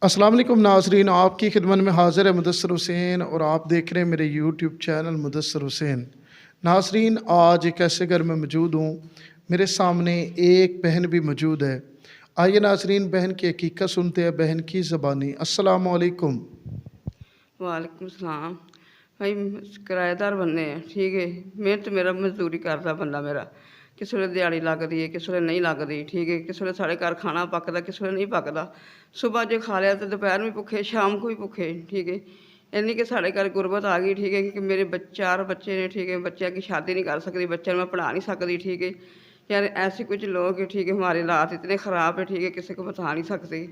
अस्सलाम वालेकुम नाज़रीन, आपकी खिदमत में हाज़िर है मुदस्सिर हुसैन और आप देख रहे हैं मेरे यूट्यूब चैनल मुदस्सिर हुसैन। नाज़रीन, आज एक ऐसे घर में मौजूद हूँ, मेरे सामने एक बहन भी मौजूद है। आइए नाज़रीन, बहन की हकीकत सुनते हैं बहन की ज़बानी। अस्सलामु अलैकुम। वालेकुम सलाम। भाई किराएदार बंदे हैं, ठीक है। मेहनत मेरा मजदूरी करदा बंदा मेरा, किस ਵੇਲੇ ਦਿਹਾੜੀ ਲੱਗਦੀ ਹੈ, ਕਿਸ ਵੇਲੇ ਨਹੀਂ ਲੱਗਦੀ, ਠੀਕ ਹੈ। ਕਿਸ ਵੇਲੇ ਸਾਡੇ ਘਰ ਖਾਣਾ ਪੱਕਦਾ, ਕਿਸ ਵੇਲੇ ਨਹੀਂ ਪੱਕਦਾ। ਸੁਬਾਹ ਜੇ ਖਾ ਲਿਆ ਤਾਂ ਦੁਪਹਿਰ ਨੂੰ ਵੀ ਭੁੱਖੇ, ਸ਼ਾਮ ਨੂੰ ਵੀ ਭੁੱਖੇ, ਠੀਕ ਹੈ। ਇੰਨੀ ਕਿ ਸਾਡੇ ਘਰ ਗੁਰਬਤ ਆ ਗਈ, ਠੀਕ ਹੈ, ਕਿ ਮੇਰੇ 4 ਬੱਚੇ ਨੇ, ठीक है। ਬੱਚਿਆਂ की शादी नहीं कर सकती, बच्चों में पढ़ा नहीं सकती, ठीक है। यार ऐसे कुछ लोग हैं, ठीक है। हमारे हालात इतने ख़राब है, ठीक है, किसी को बता नहीं सकते,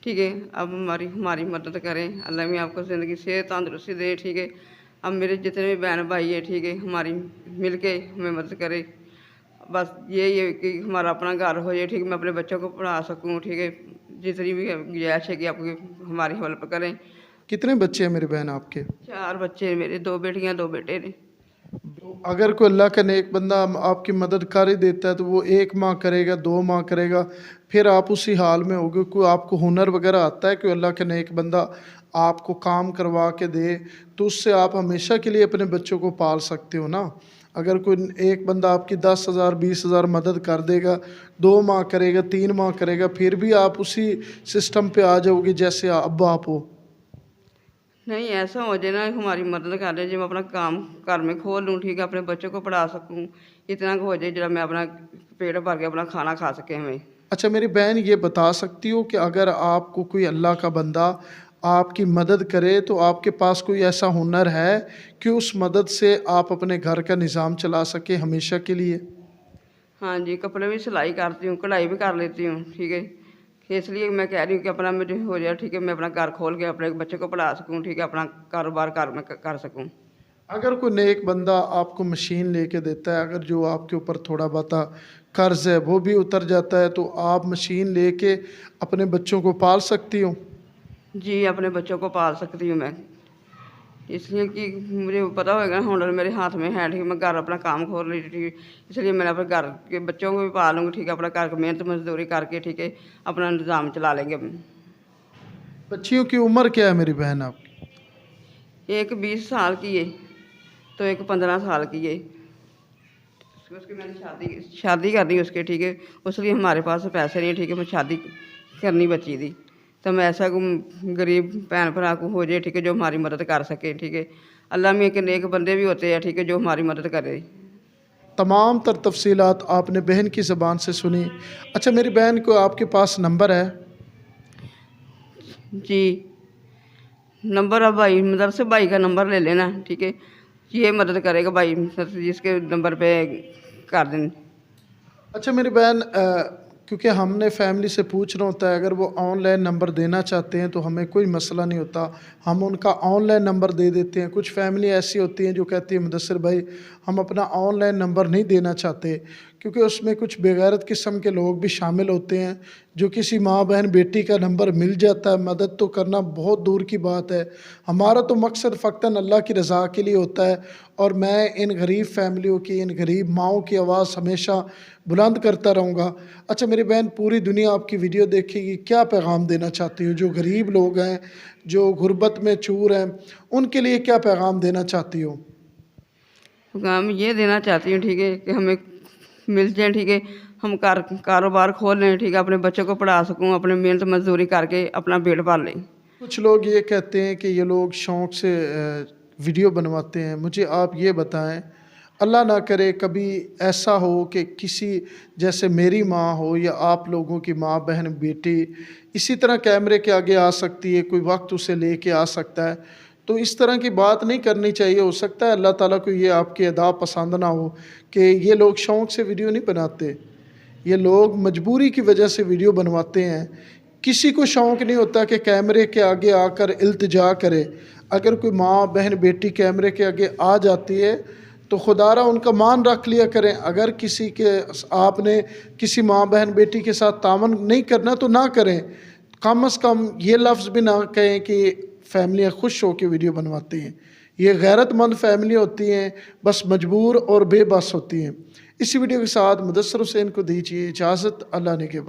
ठीक है। अब हमारी हमारी मदद करें, अल्लाह भी आपको ज़िंदगी सेहत तंदुरुस्ती दे, ठीक है। अब मेरे जितने भी बहन भाई है, ठीक है, हमारी मिल के हमें मदद करें। बस यही है कि हमारा अपना घर हो जाए, ठीक है, मैं अपने बच्चों को पढ़ा सकूँ, ठीक है। जितनी भी गुंजाइश है कि आप हमारी हेल्प करें। कितने बच्चे हैं मेरी बहन आपके? 4 बच्चे हैं मेरे, 2 बेटियाँ 2 बेटे ने। अगर कोई अल्लाह का नेक बंदा आपकी मदद कर ही देता है तो वो 1 माह करेगा, 2 माह करेगा, फिर आप उसी हाल में होगे। कोई आपको हुनर वगैरह आता है, कोई अल्लाह का नेक बंदा आपको काम करवा के दे तो उससे आप हमेशा के लिए अपने बच्चों को पाल सकते हो ना। अगर कोई एक बंदा आपकी 10,000 20,000 मदद कर देगा, 2 माह करेगा, 3 माह करेगा, फिर भी आप उसी सिस्टम पे आ जाओगे जैसे अब आप हो। नहीं ऐसा हो जाए ना, हमारी मदद कर दे, जो मैं अपना काम घर में खोल लूँ, ठीक है, अपने बच्चों को पढ़ा सकूँ, इतना हो जाए जरा मैं अपना पेट भर के अपना खाना खा सके हमें। अच्छा मेरी बहन, ये बता सकती हो कि अगर आपको कोई अल्लाह का बंदा आपकी मदद करे तो आपके पास कोई ऐसा हुनर है कि उस मदद से आप अपने घर का निज़ाम चला सके हमेशा के लिए? हाँ जी, कपड़े भी सिलाई करती हूँ, कढ़ाई भी कर लेती हूँ, ठीक है। इसलिए मैं कह रही हूँ कि अपना मुझे हो जाए, ठीक है, मैं अपना घर खोल के अपने बच्चे को पढ़ा सकूँ, ठीक है, अपना कारोबार घर में कर सकूँ। अगर कोई नेक बंदा आपको मशीन लेके देता है, अगर जो आपके ऊपर थोड़ा बहुत कर्ज़ है वो भी उतर जाता है, तो आप मशीन लेके अपने बच्चों को पाल सकती हो? जी, अपने बच्चों को पाल सकती हूँ मैं। इसलिए कि मुझे पता होगा हुनर मेरे हाथ में है, ठीक है, मैं घर अपना काम खोल रही, ठीक है। इसलिए मैं अपने घर के बच्चों को भी पालूँगी, ठीक है, अपना घर मेहनत मजदूरी करके, ठीक है, अपना निज़ाम चला लेंगे हम। बच्चियों की उम्र क्या है मेरी बहन आपकी? एक 20 साल की है, तो एक 15 साल की है। उसकी मैंने शादी करनी उसके, ठीक है। उसलिए हमारे पास पैसे नहीं, ठीक है, मैं शादी करनी बच्ची थी। तो मैं ऐसा गरीब भैन भरा को हो जाए, ठीक है, जो हमारी मदद कर सके, ठीक है। अल्लाह में के नेक बंदे भी होते हैं, ठीक है, जो हमारी मदद करे। तमाम तर तफसीलात आपने बहन की ज़बान से सुनी। अच्छा मेरी बहन, को आपके पास नंबर है? जी, नंबर अब भाई मतलब से भाई का नंबर ले लेना, ठीक है। ये मदद करेगा भाई, जिसके नंबर पे कर दें। अच्छा मेरी बहन, क्योंकि हमने फैमिली से पूछना होता है, अगर वो ऑनलाइन नंबर देना चाहते हैं तो हमें कोई मसला नहीं होता, हम उनका ऑनलाइन नंबर दे देते हैं। कुछ फैमिली ऐसी होती हैं जो कहती है मुदस्सिर भाई हम अपना ऑनलाइन नंबर नहीं देना चाहते, क्योंकि उसमें कुछ बेगैरत किस्म के लोग भी शामिल होते हैं। जो किसी माँ बहन बेटी का नंबर मिल जाता है, मदद तो करना बहुत दूर की बात है। हमारा तो मकसद फ़क्तन अल्लाह की रज़ा के लिए होता है, और मैं इन गरीब फैमिलियों की, इन गरीब माँओं की आवाज़ हमेशा बुलंद करता रहूँगा। अच्छा मेरी बहन, पूरी दुनिया आपकी वीडियो देखेगी, क्या पैगाम देना चाहती हो? जो गरीब लोग हैं, जो गुर्बत में चूर हैं, उनके लिए क्या पैगाम देना चाहती हो? पैगाम ये देना चाहती हूँ, ठीक है, कि हमें मिल जाए, ठीक है, हम कारोबार खोल लें, ठीक है, अपने बच्चों को पढ़ा सकूँ, अपने मेहनत मजदूरी करके अपना पेट पाल लें। कुछ लोग ये कहते हैं कि ये लोग शौक़ से वीडियो बनवाते हैं। मुझे आप ये बताएं, अल्लाह ना करे कभी ऐसा हो कि किसी जैसे मेरी माँ हो या आप लोगों की माँ बहन बेटी इसी तरह कैमरे के आगे आ सकती है, कोई वक्त उसे लेके आ सकता है, तो इस तरह की बात नहीं करनी चाहिए। हो सकता है अल्लाह ताला को ये आपकी अदा पसंद ना हो कि ये लोग शौक़ से वीडियो नहीं बनाते, ये लोग मजबूरी की वजह से वीडियो बनवाते हैं। किसी को शौक़ नहीं होता कि कैमरे के आगे आकर इल्तिजा करे। अगर कोई माँ बहन बेटी कैमरे के आगे आ जाती है तो खुदारा उनका मान रख लिया करें। अगर किसी के आपने किसी माँ बहन बेटी के साथ तावन नहीं करना तो ना करें। कम अज़ कम ये लफ्ज़ भी ना कहें कि फैमिलियाँ खुश हो के वीडियो बनवाती हैं। ये गैरतमंद फैमिली होती हैं, बस मजबूर और बेबस होती हैं। इसी वीडियो के साथ मुदस्सिर हुसैन को दीजिए इजाज़त। अल्लाह ने के बाद।